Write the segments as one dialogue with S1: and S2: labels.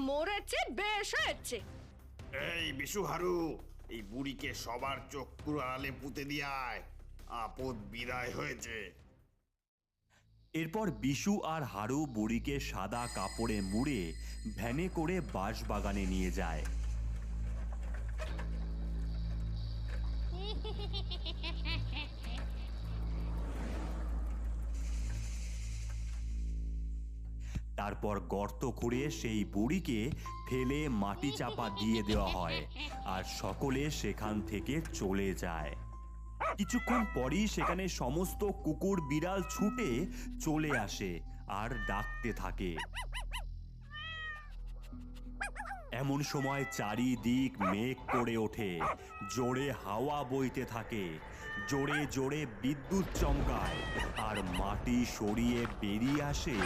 S1: মরেছে, বেশ হয়েছে।
S2: এই বিশু হারু, এই বুড়িকে সবার চক্ষুর আড়ালে পুঁতে দিয়ায়, আপদ বিদায় হয়েছে।
S3: এরপর বিশু আর হারু বুড়িকে সাদা কাপড়ে মুড়ে ভ্যানে করে বাঁশবাগানে নিয়ে যায়। তারপর গর্ত খুঁড়ে সেই বুড়িকে ফেলে মাটি চাপা দিয়ে দেওয়া হয় আর সকলে সেখান থেকে চলে যায়। কিছুক্ষণ পরই সেখানে সমস্ত কুকুর বিড়াল ছুটে চলে আসে আর ডাকতে থাকে। এমন সময় চারিদিক মেঘ করে ওঠে, জোরে হাওয়া বইতে থাকে, জোরে জোরে বিদ্যুৎ চমকায় আর মাটি সরিয়ে বেরিয়ে আসে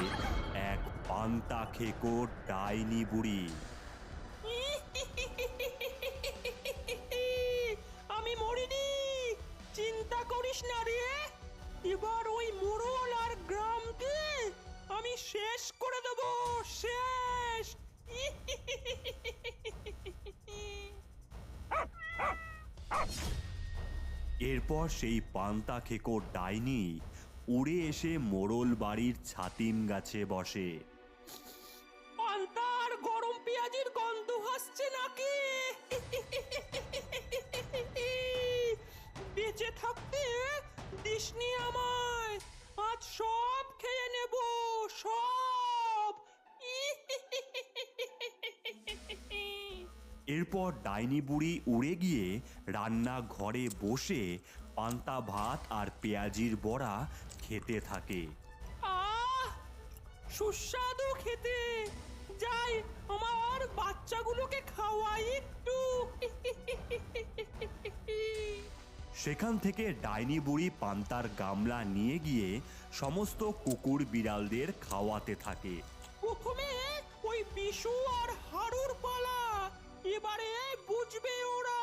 S3: এক পান্তা খেকো ডাইনি বুড়ি।
S4: আমি মরিনি, চিন্তা করিস না রে। এবার ওই মোড়ল আর গ্রামকে আমি শেষ করে দেব, শেষ।
S3: এরপর সেই পান্তা খেকো ডাইনি উড়ে এসে মোড়ল বাড়ির ছাতিম গাছে বসে।
S4: পান্তার গরম পেঁয়াজির গন্ধ আসছে নাকি? বেঁচে থাকতে দিসনি আমায়, আজ সব খেয়ে নেব, সব।
S3: এরপর ডাইনি বুড়ি উড়ে গিয়ে রান্নাঘরে বসে পান্তা ভাত আর পেঁয়াজির বড়া খেতে থাকে।
S4: আহ, সুস্বাদু খেতে। যাই, আমার বাচ্চাগুলোকে খাওয়াই একটু।
S3: সেখান থেকে ডাইনি বুড়ি পান্তার গামলা নিয়ে গিয়ে সমস্ত কুকুর বিড়ালদের খাওয়াতে থাকে।
S4: প্রথমে ওই বিশু আর হারুর পালা, এবারে বুঝবে ওরা।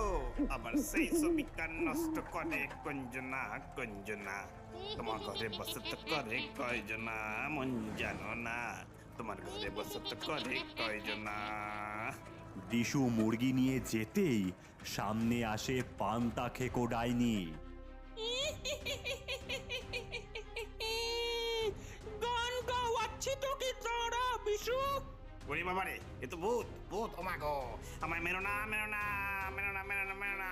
S2: ও আবার সেই ছবিটা নষ্ট করে কঞ্জনা, কঞ্জনা। তোমার ঘরে বসত করে কয়জনা, মন জানো না? তোমার ঘরে বসত করে কয়জনা?
S3: বিশু মুরগি নিয়ে যেতেই সামনে আসে পান্তা খেকো ডাইনি।
S4: গান গাওয়াচ্ছি তো কি তোরা, বিশু?
S2: ওরে বাবারে, এ তো ভূত, ভূত। ও মা গো, আমায় মেরো না, মেরো না, মেরো না, মেরো না, মেরো না।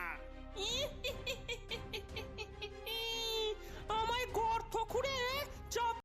S4: আমায় গর্ত খুঁড়ে চাপ